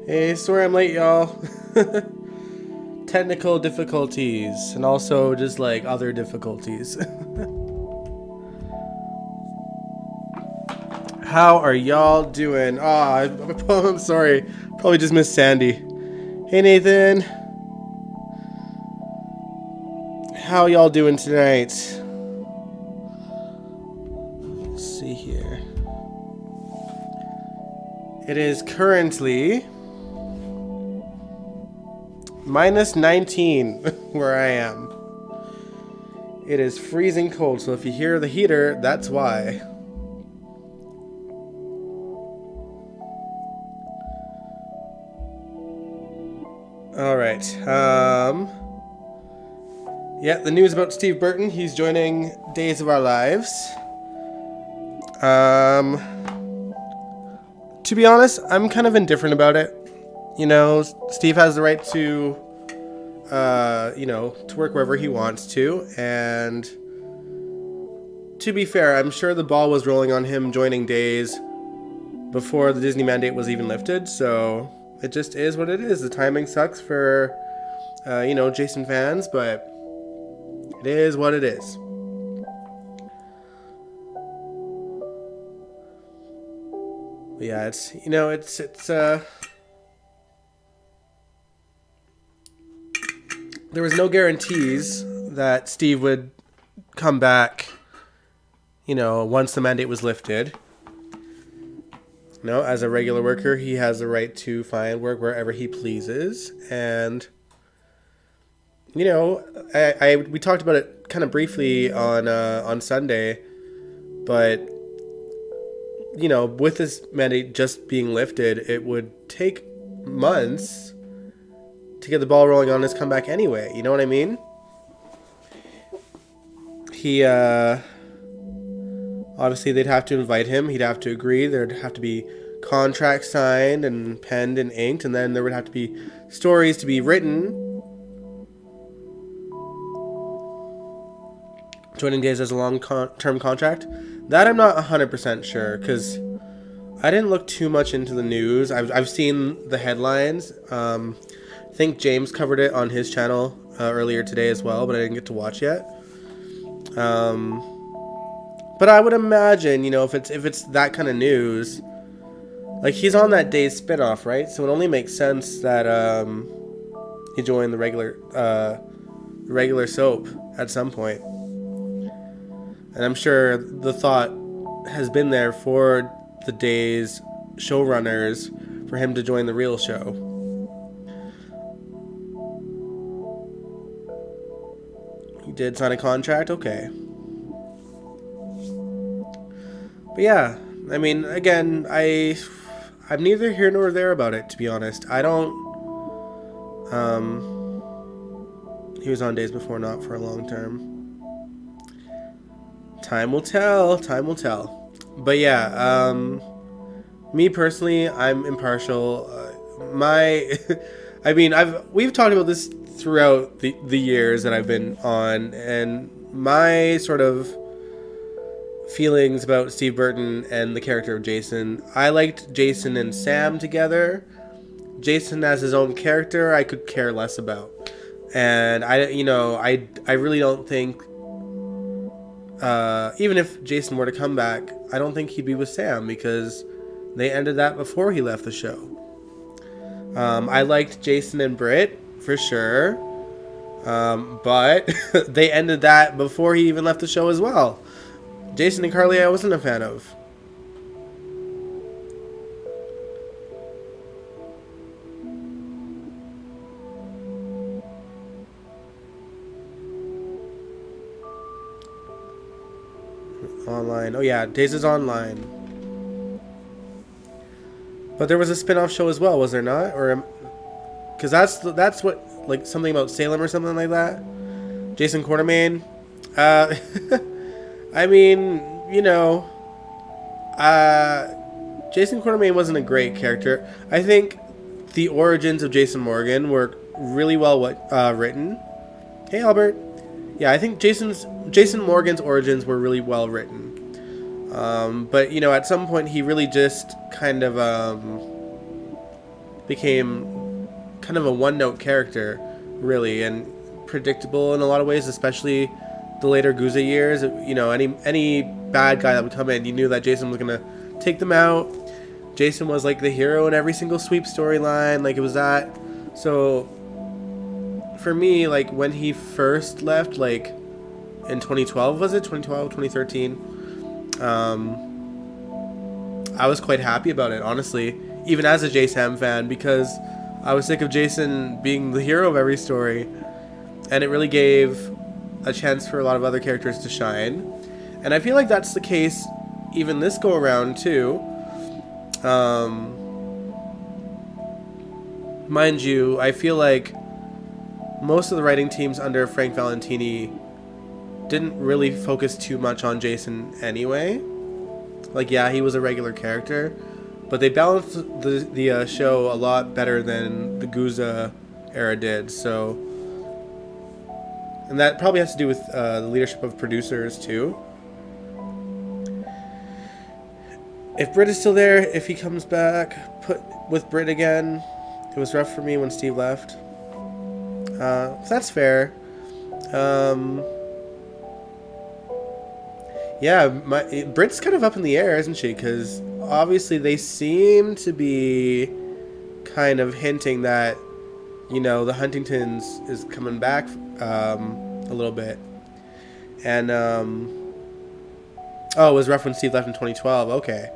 Hey, sorry I'm late, y'all. Technical difficulties, and also just like other difficulties. How are y'all doing? I'm sorry. Probably just missed Sandy. Hey, Nathan. How y'all doing tonight? Let's see here. It is currently minus 19 where I am. It is freezing cold, so if you hear the heater, that's why. Alright, yeah, the news about Steve Burton, he's joining Days of Our Lives. To be honest, I'm kind of indifferent about it. You know, Steve has the right to, to work wherever he wants to, and to be fair, I'm sure the ball was rolling on him joining Days before the Disney mandate was even lifted, so it just is what it is. The timing sucks for, Jason fans, but it is what it is. But yeah, there was no guarantees that Steve would come back, once the mandate was lifted. As a regular worker, he has the right to find work wherever he pleases. And, we talked about it kind of briefly on Sunday, but, with this mandate just being lifted, it would take months to get the ball rolling on his comeback anyway. You know what I mean? He, obviously they'd have to invite him. He'd have to agree. There'd have to be contracts signed and penned and inked. And then there would have to be stories to be written. Joining Days as a long-term contract. That I'm not 100% sure, because I didn't look too much into the news. I've seen the headlines. I think James covered it on his channel earlier today as well, but I didn't get to watch yet. But I would imagine, if it's that kind of news, like he's on that Days spinoff, right? So it only makes sense that he joined the regular soap at some point. And I'm sure the thought has been there for the Days showrunners for him to join the real show. He did sign a contract? Okay. But yeah, I mean, again, I'm neither here nor there about it, to be honest. I don't... He was on Days before, not for a long term. Time will tell. But yeah, me personally, I'm impartial. We've talked about this throughout the years that I've been on, and my sort of feelings about Steve Burton and the character of Jason. I liked Jason and Sam together. Jason as his own character, I could care less about. And I really don't think, even if Jason were to come back, I don't think he'd be with Sam, because they ended that before he left the show. I liked Jason and Britt for sure, but they ended that before he even left the show as well. Jason and Carly I wasn't a fan of. Online. Oh yeah, Days is online. But there was a spin-off show as well, was there not? Or because that's what, like, something about Salem or something like that. Jason Quartermain. I mean, Jason Quartermain wasn't a great character. I think the origins of Jason Morgan were really well written. Hey, Albert. Yeah, I think Jason Morgan's origins were really well written. But, at some point he really just kind of became kind of a one-note character, really, and predictable in a lot of ways, especially the later Guza years. You know, any bad guy that would come in, you knew that Jason was gonna take them out. Jason was like the hero in every single sweep storyline. Like, it was that. So for me, like, when he first left, like in 2012, was it 2012, 2013? I was quite happy about it, honestly, even as a J-Sam fan, because I was sick of Jason being the hero of every story, and it really gave a chance for a lot of other characters to shine. And I feel like that's the case even this go around too. Mind you, I feel like most of the writing teams under Frank Valentini didn't really focus too much on Jason anyway. Like, yeah, he was a regular character, but they balanced the show a lot better than the Guza era did. So, and that probably has to do with the leadership of producers too. If Britt is still there, if he comes back, put with Britt again. It was rough for me when Steve left. That's fair. Yeah, Britt's kind of up in the air, isn't she? Because obviously they seem to be kind of hinting that, you know, the Huntingtons is coming back a little bit. And, oh, it was rough when Steve left in 2012. Okay.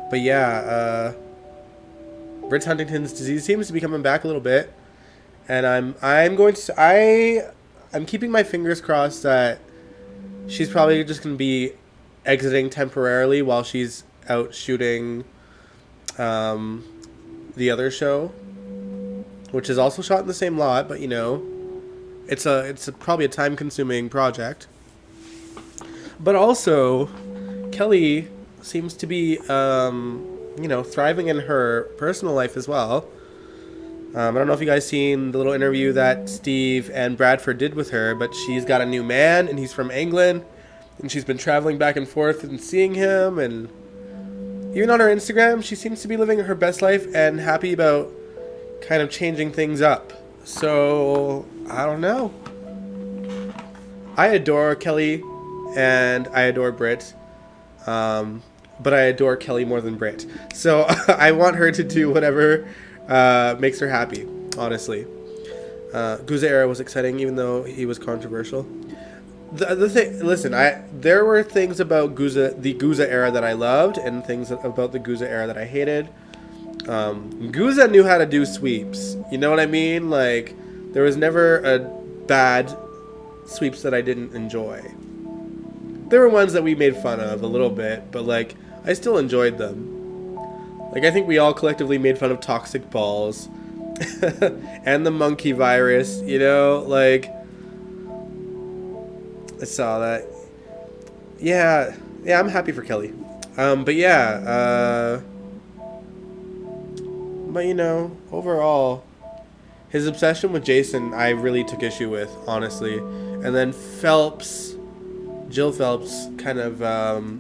But yeah, Britt Huntington's disease seems to be coming back a little bit. And I'm keeping my fingers crossed that she's probably just going to be exiting temporarily while she's out shooting the other show, which is also shot in the same lot, but you know, it's probably a time-consuming project. But also, Kelly seems to be you know, thriving in her personal life as well. I don't know if you guys seen the little interview that Steve and Bradford did with her, but she's got a new man, and he's from England, and she's been traveling back and forth and seeing him, and even on her Instagram, she seems to be living her best life and happy about kind of changing things up. So, I don't know. I adore Kelly, and I adore Britt, but I adore Kelly more than Britt. So, I want her to do whatever makes her happy, honestly. Guza era was exciting, even though he was controversial. The thing, listen, there were things about the Guza era that I loved, and things about the Guza era that I hated. Guza knew how to do sweeps. You know what I mean? Like, there was never a bad sweeps that I didn't enjoy. There were ones that we made fun of a little bit, but like, I still enjoyed them. Like, I think we all collectively made fun of toxic balls and the monkey virus, you know, like, I saw that. Yeah, I'm happy for Kelly. But yeah, but you know, overall, his obsession with Jason, I really took issue with, honestly. And then Jill Phelps' kind of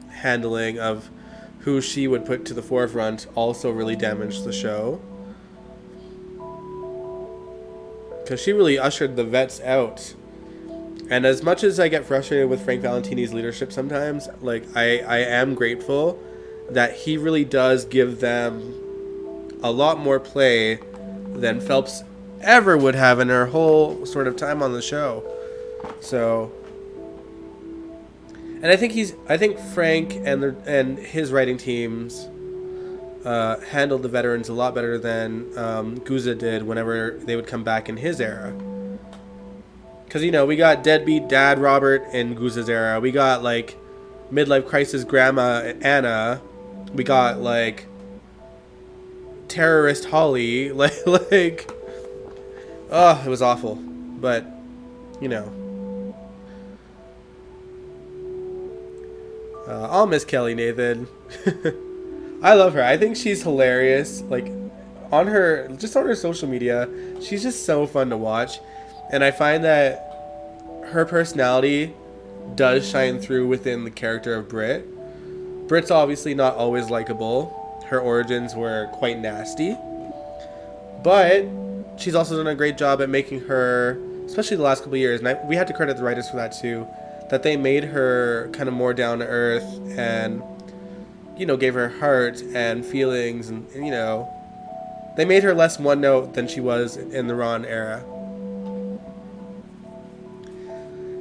handling of who she would put to the forefront also really damaged the show. Because she really ushered the vets out. And as much as I get frustrated with Frank Valentini's leadership sometimes, like, I am grateful that he really does give them a lot more play than Phelps ever would have in her whole sort of time on the show. So, and I think Frank and his writing teams handled the veterans a lot better than Guza did whenever they would come back in his era. Because, you know, we got deadbeat dad Robert in Guza's era. We got, like, midlife crisis grandma Anna. We got, like, terrorist Holly. Like, oh, it was awful. But, you know. I'll miss Kelly, Nathan. I love her. I think she's hilarious. Like, on her social media, she's just so fun to watch. And I find that her personality does shine through within the character of Britt. Brit's obviously not always likable. Her origins were quite nasty. But she's also done a great job at making her, especially the last couple of years, and we had to credit the writers for that too, that they made her kind of more down to earth and, gave her heart and feelings, and they made her less one note than she was in the Ron era.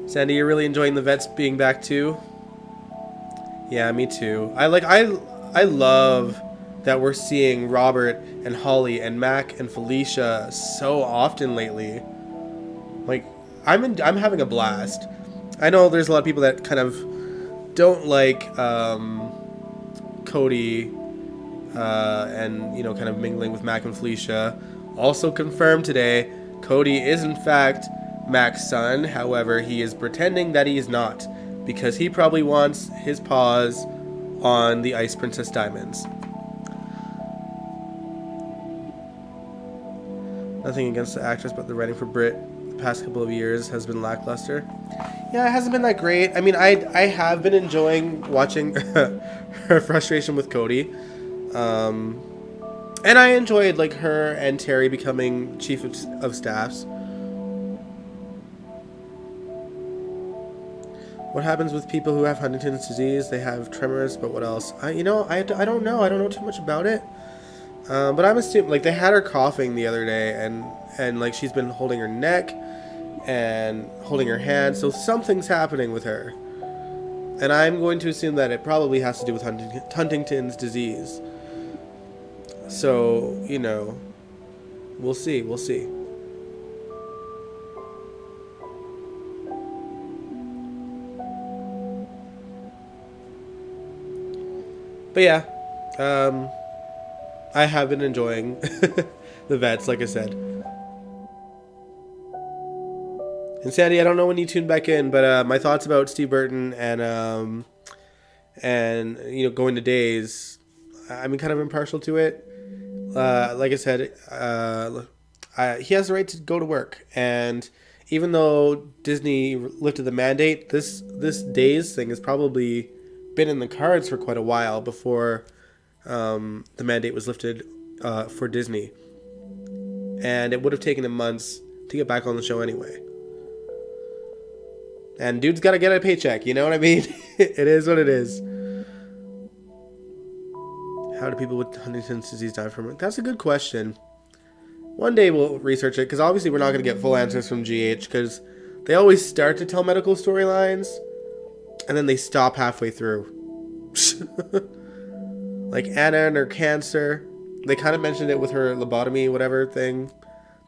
Sandy, you're really enjoying the vets being back too? Yeah, me too. I love that we're seeing Robert and Holly and Mac and Felicia so often lately. Like, I'm having a blast. I know there's a lot of people that kind of don't like Cody and kind of mingling with Mac and Felicia. Also confirmed today, Cody is in fact Mac's son. However, he is pretending that he is not, because he probably wants his paws on the Ice Princess diamonds. Nothing against the actress, but the writing for Brit the past couple of years has been lackluster. Yeah, it hasn't been that great. I mean, I have been enjoying watching her frustration with Cody. And I enjoyed like her and Terry becoming chief of staffs. What happens with people who have Huntington's disease? They have tremors, but what else? I don't know. I don't know too much about it. But I'm assuming, like, they had her coughing the other day, and like she's been holding her neck and holding her hand, so something's happening with her. And I'm going to assume that it probably has to do with Huntington's disease. So, we'll see. But yeah, I have been enjoying the vets, like I said. And Sandy, I don't know when you tuned back in, but my thoughts about Steve Burton and going to Days, I'm kind of impartial to it. Like I said, he has the right to go to work, and even though Disney lifted the mandate, this Days thing has probably been in the cards for quite a while before the mandate was lifted for Disney, and it would have taken him months to get back on the show anyway. And dude's got to get a paycheck, you know what I mean? It is what it is. How do people with Huntington's disease die from it? That's a good question. One day we'll research it, because obviously we're not going to get full answers from GH, because they always start to tell medical storylines, and then they stop halfway through. Like Anna and her cancer. They kind of mentioned it with her lobotomy, whatever thing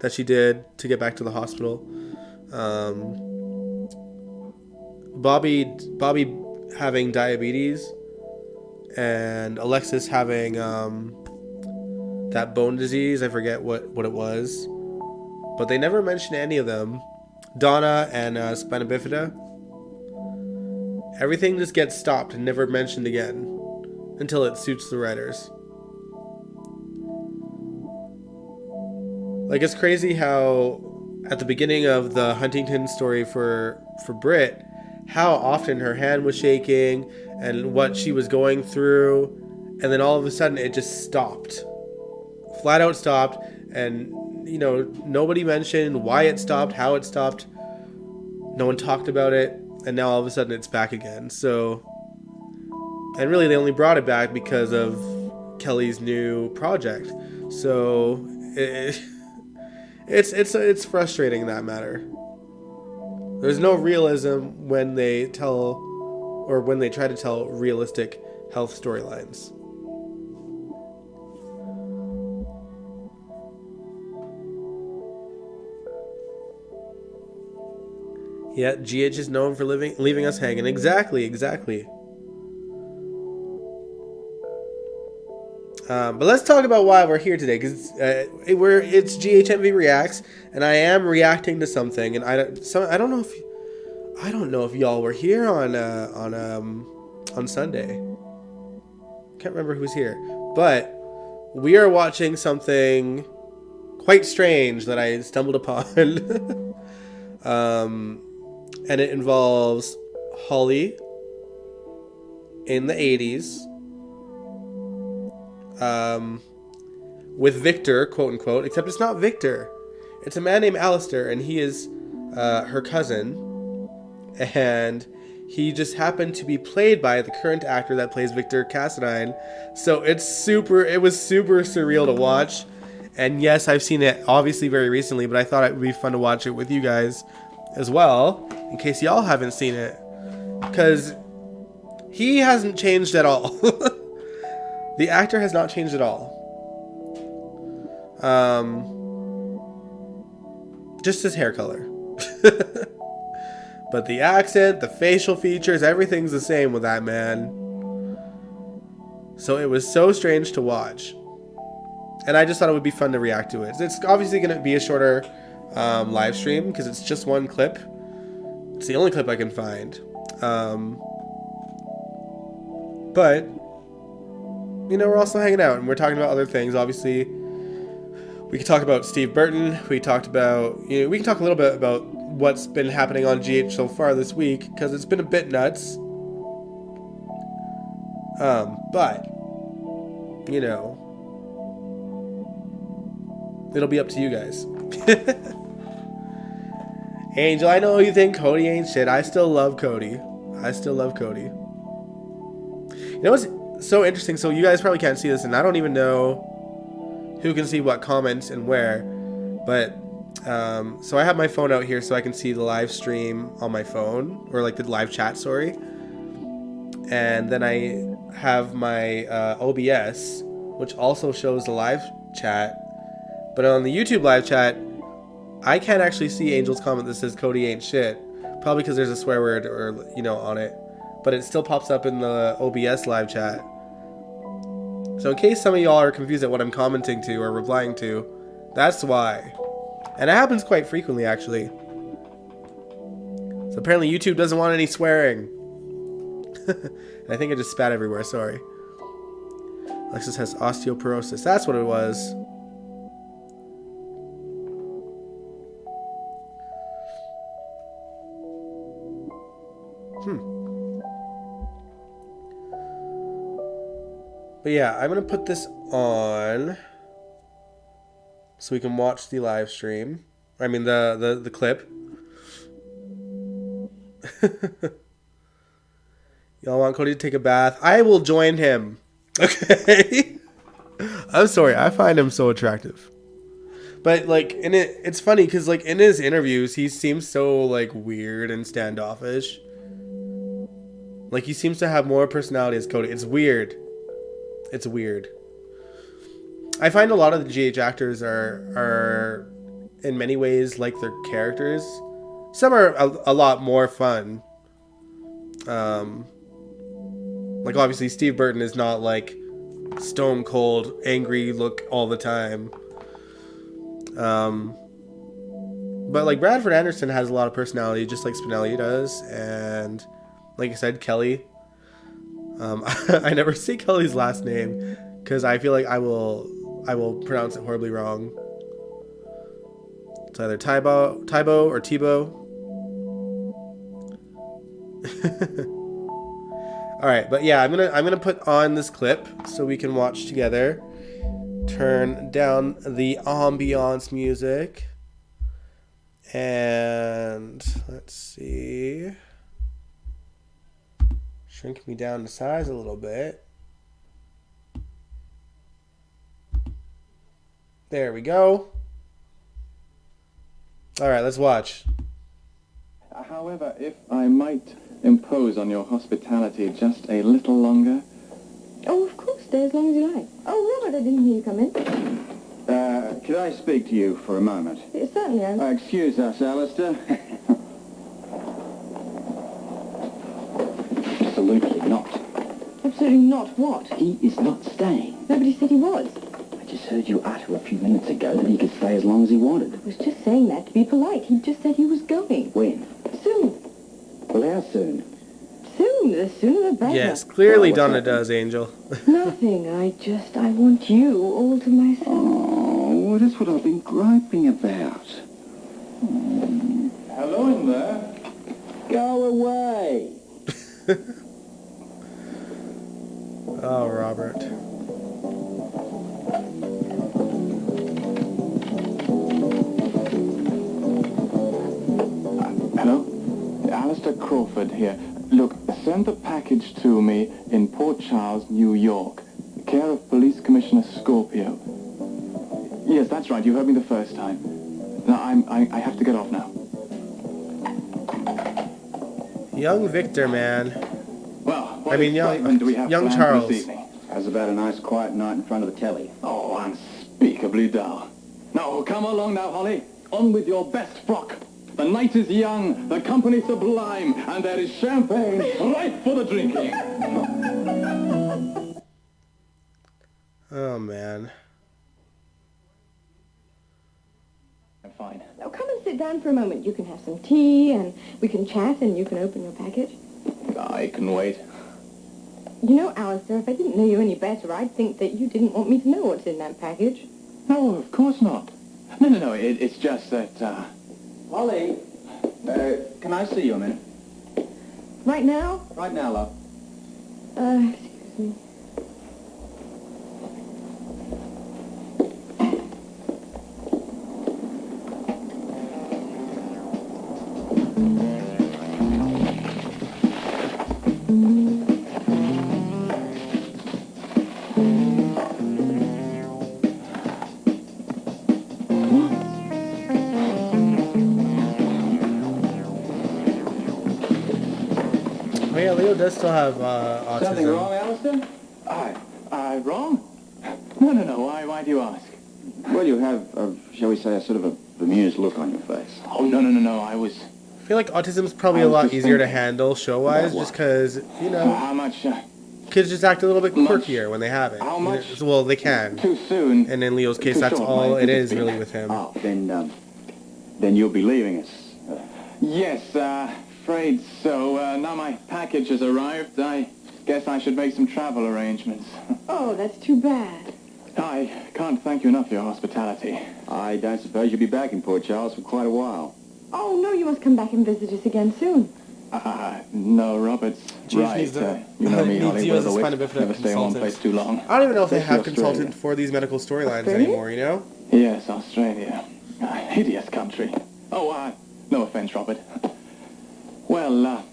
that she did to get back to the hospital. Bobby having diabetes, and Alexis having that bone disease. I forget what it was, but they never mentioned any of them. Donna and spina bifida. Everything just gets stopped and never mentioned again until it suits the writers. Like, it's crazy how at the beginning of the Huntington story for Brit, how often her hand was shaking and what she was going through, and then all of a sudden it just stopped. Flat out stopped, and nobody mentioned why it stopped, how it stopped. No one talked about it, and now all of a sudden it's back again. So, and really they only brought it back because of Kelly's new project. So it's frustrating in that matter. There's no realism when they try to tell realistic health storylines. Yeah, GH is known for leaving us hanging. Exactly. But let's talk about why we're here today, because it's GHMV Reacts, and I am reacting to something, and I don't know if y'all were here on Sunday. Can't remember who's here, but we are watching something quite strange that I stumbled upon. And it involves Holly in the 80s with Victor, quote unquote, except it's not Victor. It's a man named Alistair, and he is her cousin. And he just happened to be played by the current actor that plays Victor Cassadine. So it was super surreal to watch. And yes, I've seen it obviously very recently, but I thought it would be fun to watch it with you guys as well, in case y'all haven't seen it. Because he hasn't changed at all. The actor has not changed at all. Just his hair color. But the accent, the facial features, everything's the same with that man. So it was so strange to watch. And I just thought it would be fun to react to it. It's obviously going to be a shorter live stream because it's just one clip. It's the only clip I can find. But, you know, we're also hanging out and we're talking about other things. Obviously, we could talk about Steve Burton. We talked about, you know, we can talk a little bit about what's been happening on GH so far this week because it's been a bit nuts. But, you know, it'll be up to you guys. Angel, I know you think Cody ain't shit. I still love Cody. You know what's so interesting? So you guys probably can't see this, and I don't even know who can see what comments and where. But, so I have my phone out here so I can see the live stream on my phone. Or like the live chat, sorry. And then I have my OBS, which also shows the live chat. But on the YouTube live chat, I can't actually see Angel's comment that says Cody ain't shit. Probably because there's a swear word or, you know, on it. But it still pops up in the OBS live chat. So in case some of y'all are confused at what I'm commenting to or replying to, that's why. And it happens quite frequently, actually. So apparently YouTube doesn't want any swearing. I think I just spat everywhere, sorry. Alexis has osteoporosis. That's what it was. But yeah, I'm going to put this on so we can watch the live stream. I mean, the clip. Y'all want Cody to take a bath? I will join him. Okay? I'm sorry. I find him so attractive. But, like, it's funny because, like, in his interviews, he seems so, like, weird and standoffish. Like, he seems to have more personality as Cody. It's weird. It's weird. I find a lot of the GH actors are in many ways like their characters. Some are a lot more fun. Like obviously Steve Burton is not like stone cold, angry look all the time. But like Bradford Anderson has a lot of personality, just like Spinelli does, and like I said, Kelly. I never say Kelly's last name because I feel like I will pronounce it horribly wrong. It's either Tybo or Tebow. All right, but yeah, I'm gonna put on this clip so we can watch together. Turn down the ambiance music, and let's see. Shrink me down to size a little bit. There we go. All right, let's watch. However, if I might impose on your hospitality just a little longer. Oh, of course, stay as long as you like. Oh, Robert, I didn't hear you come in. Could I speak to you for a moment? It certainly is. Excuse us, Alistair. Absolutely not. Absolutely not what? He is not staying. Nobody said he was. I just heard you utter a few minutes ago that he could stay as long as he wanted. I was just saying that to be polite. He just said he was going. When? Soon. Well, how soon? Soon. The sooner the better. Yes, clearly Well, Donna does, Angel. Nothing. I want you all to myself. Oh, well, that's what I've been griping about. Hello in there. Go away. Robert. Hello? Alistair Crawford here. Look, send the package to me in Port Charles, New York. Care of Police Commissioner Scorpio. Yes, that's right. You heard me the first time. Now, I have to get off now. Young Victor, man. Well, I mean, excitement do we have young planned Charles. this evening? How's about a nice quiet night in front of the telly? Oh, unspeakably dull. Now, come along now, Holly. On with your best frock. The night is young, the company sublime, and there is champagne right for the drinking. Oh, man. I'm fine. Now come and sit down for a moment. You can have some tea, and we can chat, and you can open your package. I can wait. You know, Alistair, if I didn't know you any better, I'd think that you didn't want me to know what's in that package. No, of course not. No, it's just that, Holly, can I see you a minute? Right now? Right now, love. Excuse me. Oh, yeah, Leo does still have autism. Something wrong, Alistair? I wrong? No, why do you ask? Well, you have, shall we say, a sort of a bemused look on your face. Oh, no, I was... I feel like autism is probably I a was lot just easier to thinking handle show-wise, about just because, you know, How much, kids just act a little bit Much- quirkier when they have it. how You know, much- well, they can. too soon? And in Leo's case, Too that's short, all mate. it is really with him. Oh, then you'll be leaving us. Yes, afraid so. Now my package has arrived, I guess I should make some travel arrangements. Oh, that's too bad. I can't thank you enough for your hospitality. I don't suppose you'll be back in Port Charles for quite a while. Oh, no, you must come back and visit us again soon. No, Robert's Chief right. needs to- You know me, needs Holly, you with as the a wit. spina bifida Never stay in one consultant. place too long. I don't even know if they Especially have Australia. consultant for these medical storylines Australia? anymore, you know? Yes, Australia. A hideous country. Oh, no offense, Robert. Well,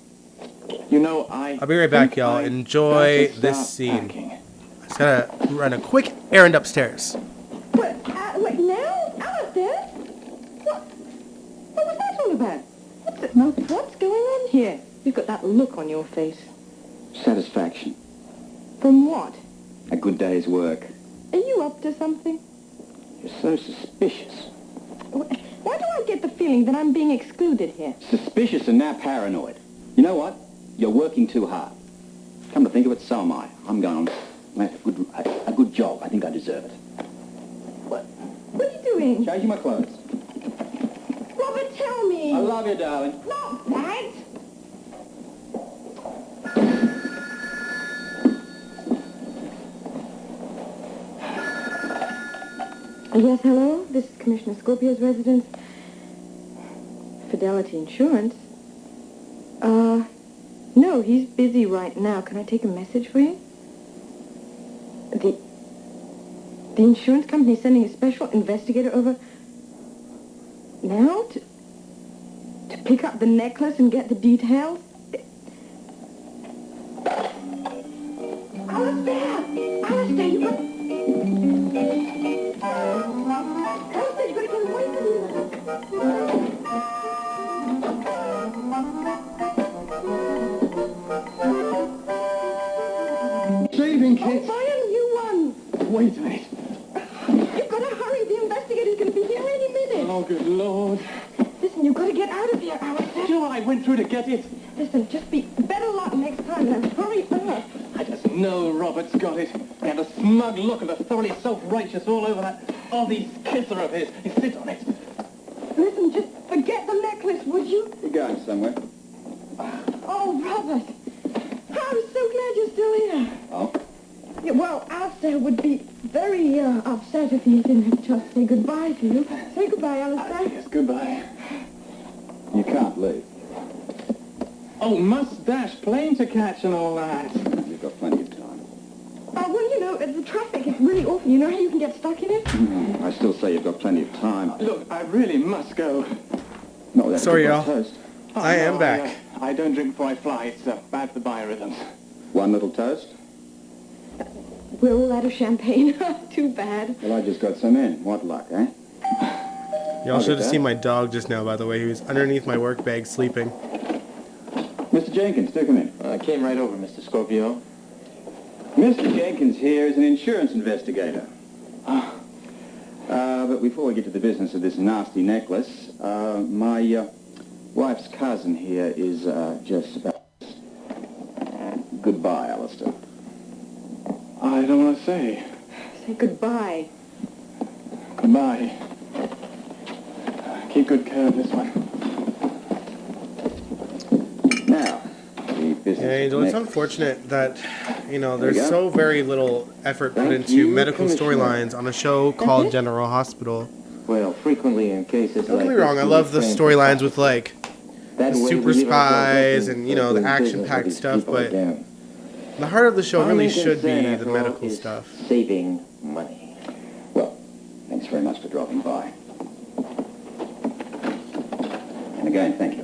you know, I'll be right back, think y'all. I Enjoy better this start scene. packing. I just gotta run a quick errand upstairs. What, wait, now? Alistair? What was that all about? What's going on here? You've got that look on your face. Satisfaction. From what? A good day's work. Are you up to something? You're so suspicious. Why do I get the feeling that I'm being excluded here? Suspicious and now paranoid. You know what? You're working too hard. Come to think of it, so am I. I'm going on a good job. I think I deserve it. What are you doing? Changing my clothes. Robert, tell me. I love you, darling. Not that. Yes, hello? This is Commissioner Scorpio's residence. Fidelity Insurance? No, he's busy right now. Can I take a message for you? The insurance company is sending a special investigator over now to pick up the necklace and get the details? Alistair! Alistair, you got... Alistair, you gotta get away from me. Shaving Oh, kit. buy a new one. Wait a minute. You've got to hurry. The investigator's going to be here any minute. Oh, good Lord. Listen, you've got to get out of here, Alistair. Sure, I went through to get it. Listen, just be better luck next time. Now, hurry up. I just know Robert's got it. He had a smug look and a thoroughly self-righteous all over that Aussie kisser of his. He sit on it. Listen, just forget the necklace, would you? You're going somewhere. Oh, Robert. I'm so glad you're still here. Oh? Yeah, well, Alistair would be very upset if he didn't have a chance to say goodbye to you. Say goodbye, Alistair. Yes, goodbye. You can't leave. Oh, mustache, plane to catch and all that. You've got plenty of time. Well, you the traffic is really awful. You know how you can get stuck in it? I still say you've got plenty of time. Look, I really must go. No, that's Sorry, a good y'all. toast. Oh, I am no, back. I don't drink before I fly. It's bad for the biorhythms. One little toast? We're all out of champagne. Too bad. Well, I just got some in. What luck, eh? Y'all should have seen my dog just now, by the way. He was underneath my work bag sleeping. Mr. Jenkins, take him in. I came right over, Mr. Scorpio. Mr. Jenkins here is an insurance investigator. But before we get to the business of this nasty necklace, my wife's cousin here is just about... Goodbye, Alistair. I don't want to say. Say goodbye. Goodbye. Keep good care of this one. Now, the business Yeah, Angel, of it's necklace. unfortunate that, you know, There we there's go. so very little effort put Thank into you, medical Commissioner. storylines on a show called General Hospital. Well, frequently in cases Don't like get me this, wrong, I we love the refrain storylines from with, like, that the way super we leave ourselves spies open and, you for know, the doing business action-packed with these stuff, people but again. the heart of the show Our really main should be concern, the after all, medical is stuff. saving money. Well, thanks very much for dropping by. And again, thank you.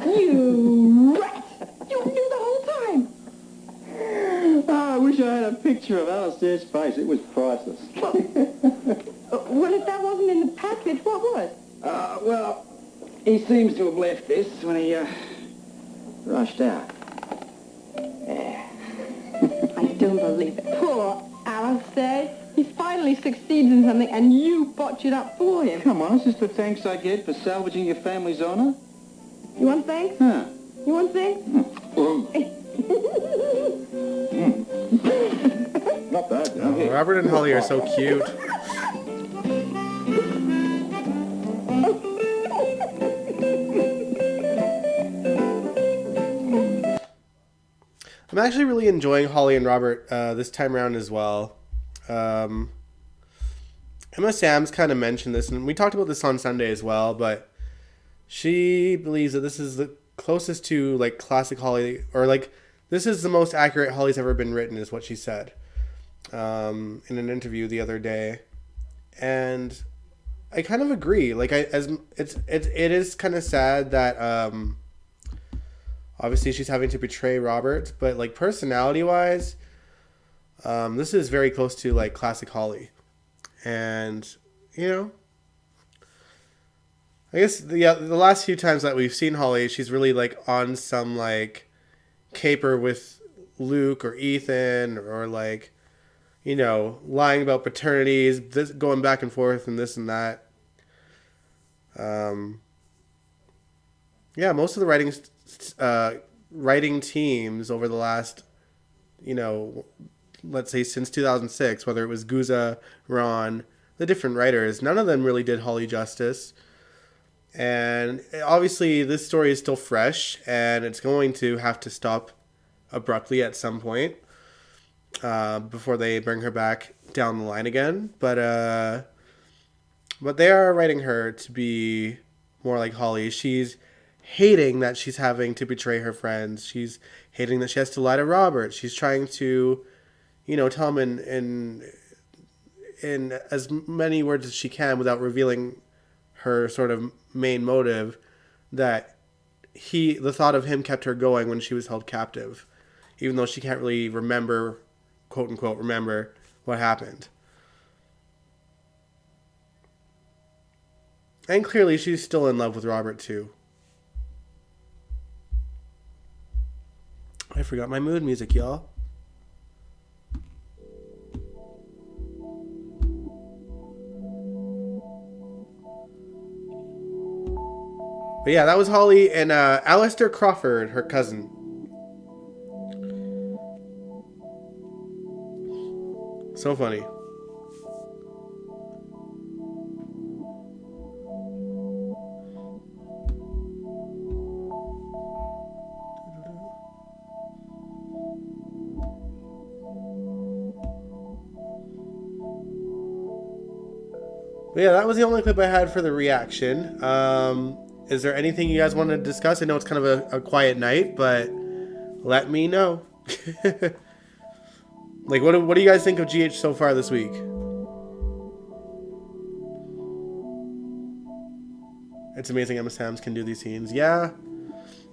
You rat! You knew the whole time. I wish I had a picture of Alistair's face. It was priceless. Well, if that wasn't in the package, what was? Well, he seems to have left this when he rushed out. I don't believe it. Poor Alistair. He finally succeeds in something, and you botch it up for him. Come on, this is the thanks I get for salvaging your family's honor. You want thanks? Huh. You want thanks? Not bad. Oh, Robert and Holly are so cute. I'm actually really enjoying Holly and Robert this time around as well. Emma Sam's kind of mentioned this, and we talked about this on Sunday as well, but she believes that this is the closest to, like, classic Holly, or, like, this is the most accurate Holly's ever been written, is what she said in an interview the other day. And I kind of agree. Like, it is kind of sad that obviously she's having to betray Robert, but, like, personality wise, this is very close to, like, classic Holly. And, you know, I guess the last few times that we've seen Holly, she's really, like, on some, like, caper with Luke or Ethan, or, like, you know, lying about paternities, this, going back and forth and this and that. Yeah, most of the writing teams over the last, you know, let's say since 2006, whether it was Guza, Ron, the different writers, none of them really did Holly justice. And obviously this story is still fresh, and it's going to have to stop abruptly at some point before they bring her back down the line again. But they are writing her to be more like Holly. She's hating that she's having to betray her friends. She's hating that she has to lie to Robert. She's trying to, you know, tell him in as many words as she can without revealing her sort of main motive, that the thought of him kept her going when she was held captive, even though she can't really remember, quote unquote, remember what happened. And clearly she's still in love with Robert too. I forgot my mood music, y'all. But yeah, that was Holly and Alistair Crawford, her cousin. So funny. But yeah, that was the only clip I had for the reaction. Is there anything you guys want to discuss? I know it's kind of a quiet night, but let me know. Like, what do you guys think of GH so far this week? It's amazing Emma Samms can do these scenes. Yeah,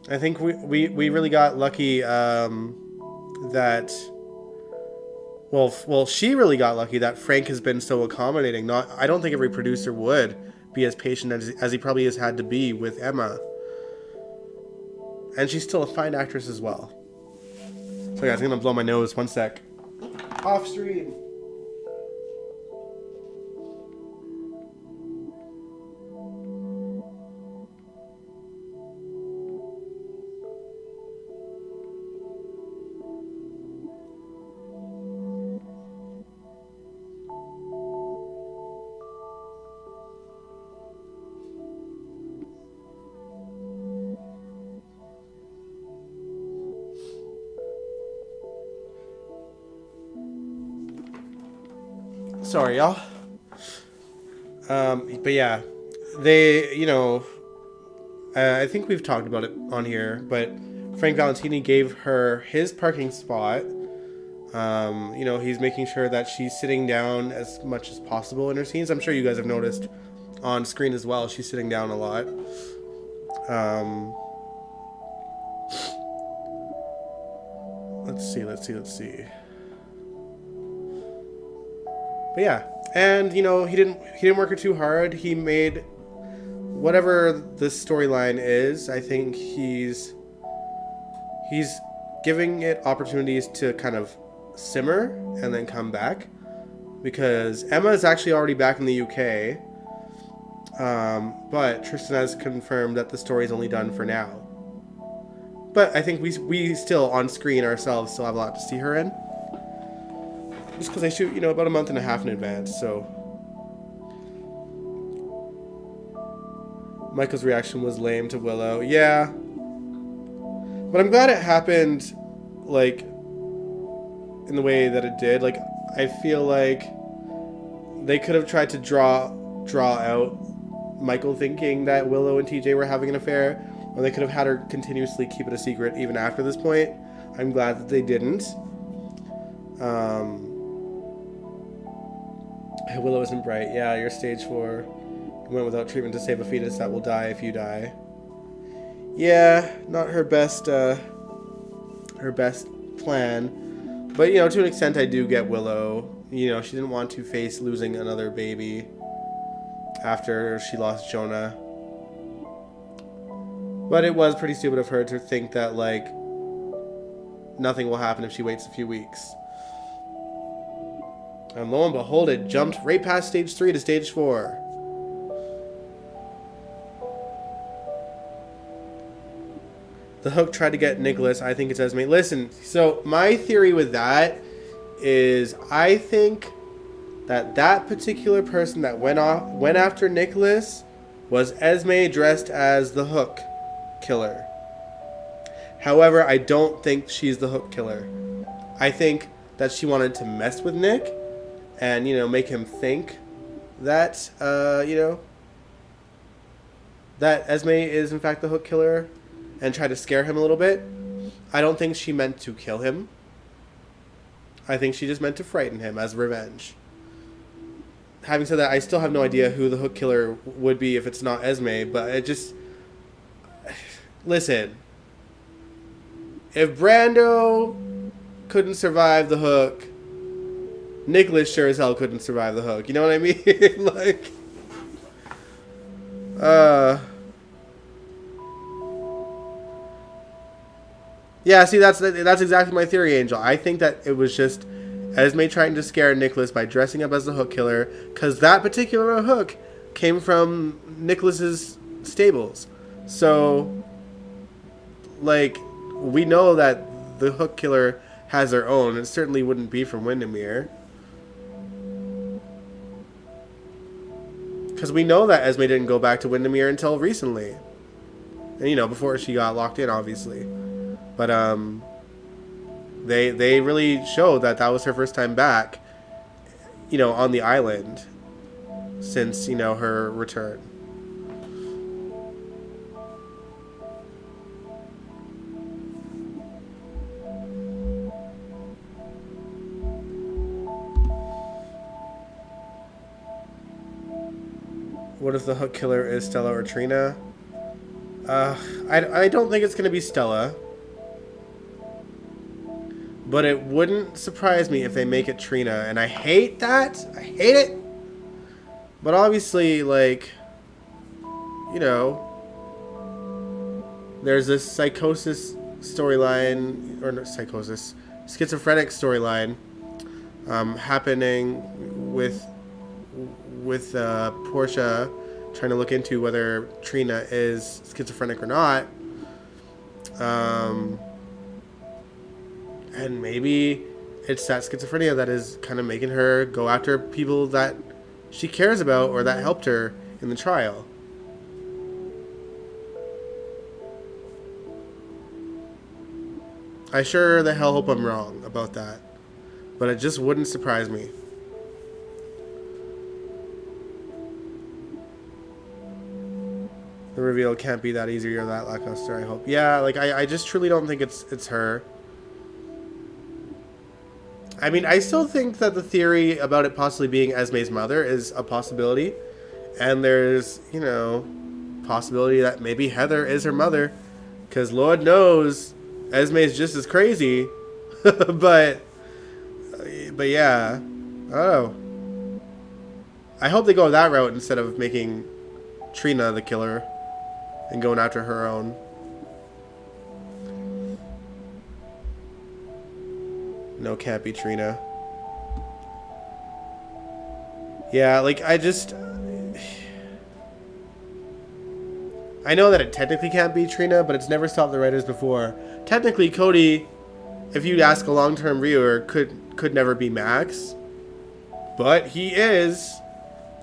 I think we really got lucky that. Well, she really got lucky that Frank has been so accommodating. I don't think every producer would be as patient as he probably has had to be with Emma. And she's still a fine actress as well. So guys, I'm gonna blow my nose. One sec. Off stream. Sorry, y'all. But yeah, they, I think we've talked about it on here, but Frank Valentini gave her his parking spot. He's making sure that she's sitting down as much as possible in her scenes. I'm sure you guys have noticed on screen as well. She's sitting down a lot. Let's see. But yeah, and he didn't work her too hard. He made whatever the storyline is. I think he's giving it opportunities to kind of simmer and then come back, because Emma is actually already back in the UK. But Tristan has confirmed that the story is only done for now. But I think we still on screen ourselves still have a lot to see her in. Just because I shoot, about a month and a half in advance, so. Michael's reaction was lame to Willow. Yeah. But I'm glad it happened, like, in the way that it did. Like, I feel like they could have tried to draw out Michael thinking that Willow and TJ were having an affair, or they could have had her continuously keep it a secret even after this point. I'm glad that they didn't. Willow isn't bright. Yeah, you're stage 4. You went without treatment to save a fetus that will die if you die. Yeah, not her best plan. But, to an extent I do get Willow. She didn't want to face losing another baby after she lost Jonah. But it was pretty stupid of her to think that, like, nothing will happen if she waits a few weeks. And lo and behold, it jumped right past stage 3 to stage 4. The Hook tried to get Nicholas. I think it's Esme. Listen, so my theory with that is I think that particular person that went after Nicholas was Esme dressed as the Hook killer. However, I don't think she's the Hook killer. I think that she wanted to mess with Nick and, make him think that, that Esme is in fact the Hook killer and try to scare him a little bit. I don't think she meant to kill him. I think she just meant to frighten him as revenge. Having said that, I still have no idea who the Hook killer would be if it's not Esme, but it just... Listen. If Brando couldn't survive the Hook, Nicholas sure as hell couldn't survive the Hook. You know what I mean? Like... Yeah, see, that's exactly my theory, Angel. I think that it was just Esme trying to scare Nicholas by dressing up as the Hook killer, because that particular Hook came from Nicholas's stables. So, like, we know that the Hook killer has their own. It certainly wouldn't be from Windermere. Because we know that Esme didn't go back to Windermere until recently. And, before she got locked in, obviously. But they really showed that was her first time back, on the island since, her return. What if the hook killer is Stella or Trina? I don't think it's going to be Stella. But it wouldn't surprise me if they make it Trina. And I hate that. I hate it. But obviously, like, you know, there's this psychosis storyline, or no, psychosis, schizophrenic storyline happening with Portia trying to look into whether Trina is schizophrenic or not. And maybe it's that schizophrenia that is kind of making her go after people that she cares about or that helped her in the trial. I sure the hell hope I'm wrong about that. But it just wouldn't surprise me. The reveal can't be that easy or that lackluster, I hope. Yeah, like, I just truly don't think it's her. I mean, I still think that the theory about it possibly being Esme's mother is a possibility. And there's, you know, possibility that maybe Heather is her mother. Because Lord knows Esme's just as crazy. but yeah, I don't know. I hope they go that route instead of making Trina the killer and going after her own. No, can't be Trina. Yeah, like, I know that it technically can't be Trina, but it's never stopped the writers before. Technically, Cody, if you ask a long-term viewer, could never be Max. But he is.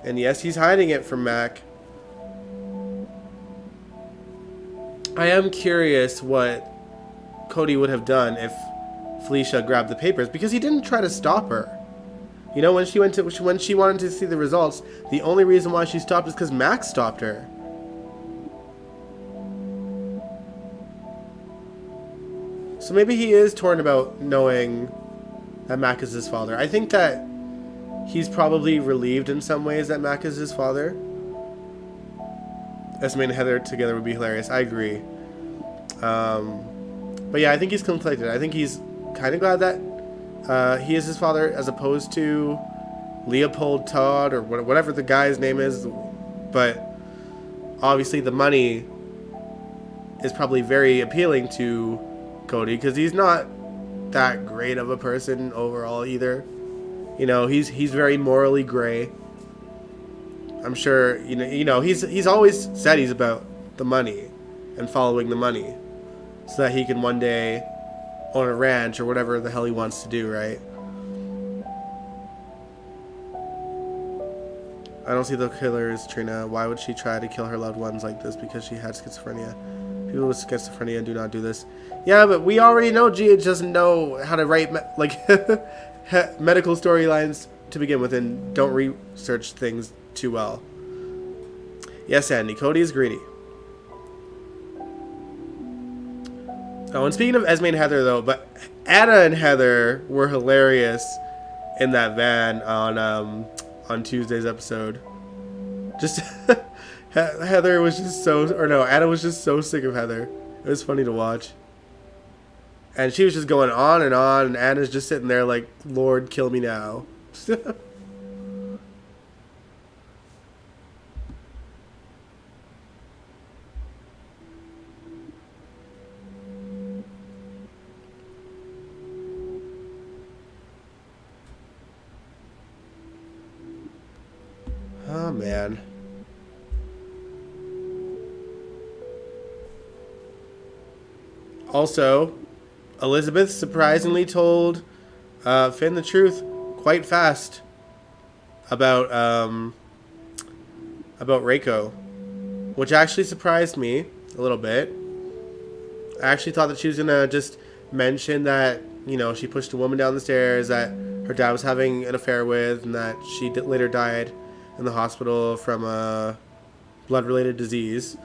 And yes, he's hiding it from Mac. I am curious what Cody would have done if Felicia grabbed the papers, because he didn't try to stop her. You know, when she wanted to see the results, the only reason why she stopped is because Max stopped her. So maybe he is torn about knowing that Mac is his father. I think that he's probably relieved in some ways that Mac is his father. Esme and Heather together would be hilarious. I agree. But yeah, I think he's conflicted. I think he's kind of glad that he is his father, as opposed to Leopold Todd or whatever the guy's name is. But obviously the money is probably very appealing to Cody, because he's not that great of a person overall either. You know, he's very morally gray. I'm sure, you know he's always said he's about the money and following the money, so that he can one day own a ranch or whatever the hell he wants to do, right? I don't see the killer as Trina. Why would she try to kill her loved ones like this? Because she had schizophrenia. People with schizophrenia do not do this. Yeah, but we already know GH doesn't know how to write medical storylines to begin with, and don't research things too well. Yes, Andy, Cody is greedy. Oh, and speaking of Esme and Heather, though, but Anna and Heather were hilarious in that van on Tuesday's episode. Just Heather was just Anna was just so sick of Heather. It was funny to watch. And she was just going on, and Anna's just sitting there like, Lord, kill me now. Oh, man. Also, Elizabeth surprisingly told Finn the truth quite fast about Reiko, which actually surprised me a little bit. I actually thought that she was gonna just mention that, you know, she pushed a woman down the stairs that her dad was having an affair with, and that she later died in the hospital from a blood-related disease.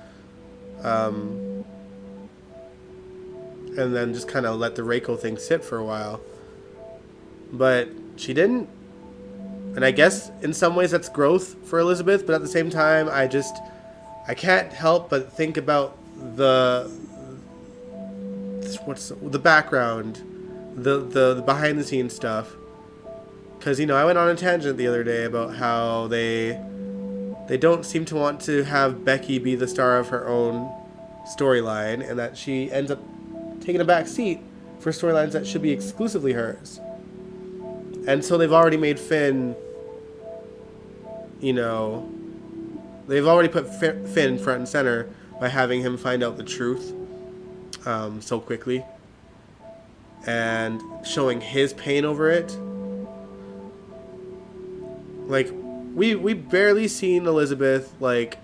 And then just kind of let the Reiko thing sit for a while. But she didn't. And I guess in some ways that's growth for Elizabeth, but at the same time, I can't help but think about the background, the behind the scenes stuff. Because, you know, I went on a tangent the other day about how they don't seem to want to have Becky be the star of her own storyline, and that she ends up taking a back seat for storylines that should be exclusively hers. And so they've already made Finn, you know, they've already put Finn front and center by having him find out the truth so quickly and showing his pain over it. Like, we barely seen Elizabeth, like,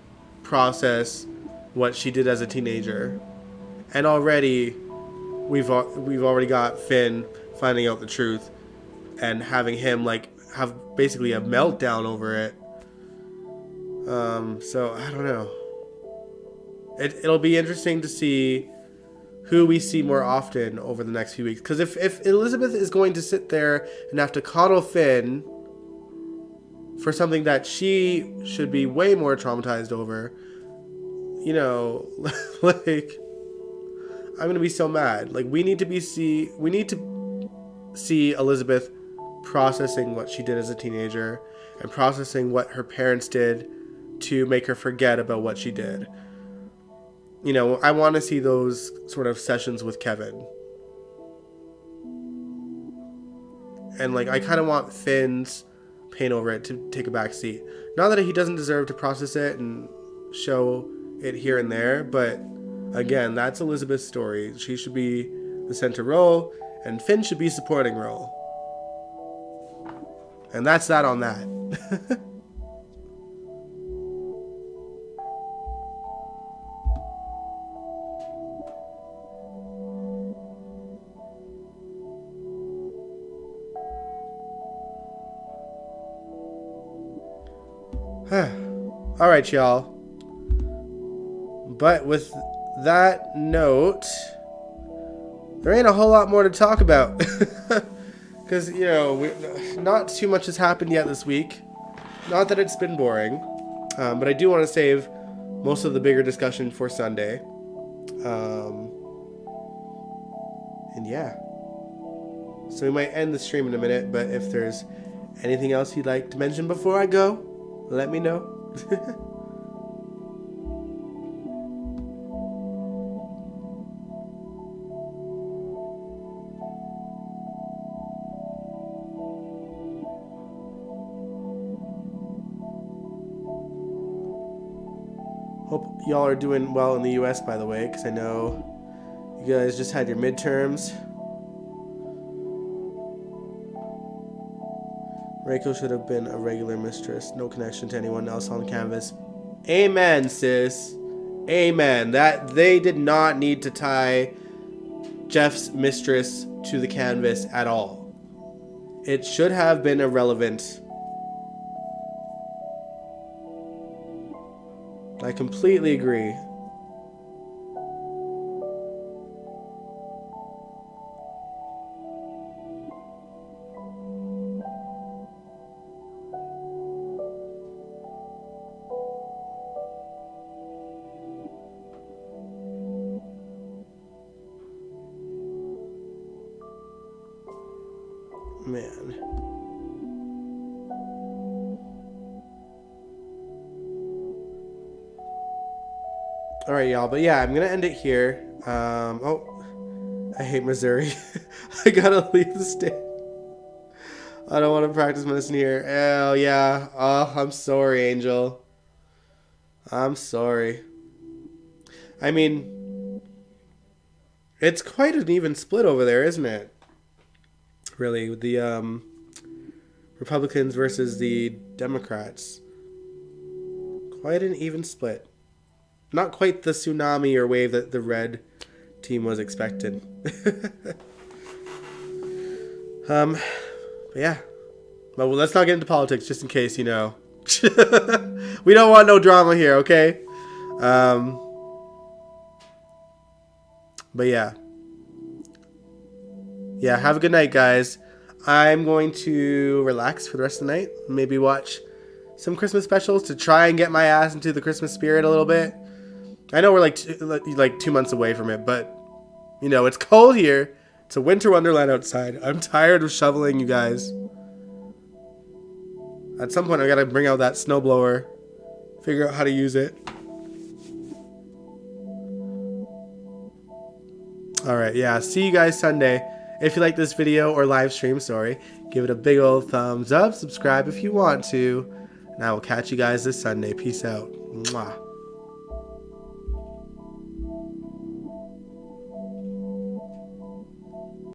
process what she did as a teenager, and already we've already got Finn finding out the truth and having him, like, have basically a meltdown over it. So I don't know. It'll be interesting to see who we see more often over the next few weeks, because if Elizabeth is going to sit there and have to coddle Finn for something that she should be way more traumatized over, you know, like, I'm gonna be so mad. Like, we need to see Elizabeth processing what she did as a teenager and processing what her parents did to make her forget about what she did. You know, I want to see those sort of sessions with Kevin. And, like, I kind of want Finn's pain over it to take a back seat. Not that he doesn't deserve to process it and show it here and there, but again, that's Elizabeth's story. She should be the center role, and Finn should be supporting role. And that's that on that. All right, y'all. But with that note, there ain't a whole lot more to talk about. Because, you know, not too much has happened yet this week. Not that it's been boring. But I do want to save most of the bigger discussion for Sunday. And yeah. So we might end the stream in a minute, but if there's anything else you'd like to mention before I go, let me know. Hope y'all are doing well in the US, by the way, because I know you guys just had your midterms. Reiko should have been a regular mistress. No connection to anyone else on canvas. Amen, sis. Amen. That they did not need to tie Jeff's mistress to the canvas at all. It should have been irrelevant. I completely agree. Man. All right, y'all. But yeah, I'm going to end it here. Oh, I hate Missouri. I got to leave the state. I don't want to practice medicine here. Oh, yeah. Oh, I'm sorry, Angel. I'm sorry. I mean, it's quite an even split over there, isn't it? Really, with the Republicans versus the Democrats. Quite an even split. Not quite the tsunami or wave that the red team was expecting. But yeah. But let's not get into politics, just in case, you know. We don't want no drama here, okay? But yeah. Yeah, have a good night, guys. I'm going to relax for the rest of the night. Maybe watch some Christmas specials to try and get my ass into the Christmas spirit a little bit. I know we're like 2 months away from it, but you know, it's cold here. It's a winter wonderland outside. I'm tired of shoveling, you guys. At some point, I gotta bring out that snowblower, figure out how to use it. Alright, yeah, see you guys Sunday. If you like this video or live stream, sorry, give it a big old thumbs up, subscribe if you want to, and I will catch you guys this Sunday. Peace out. Mwah.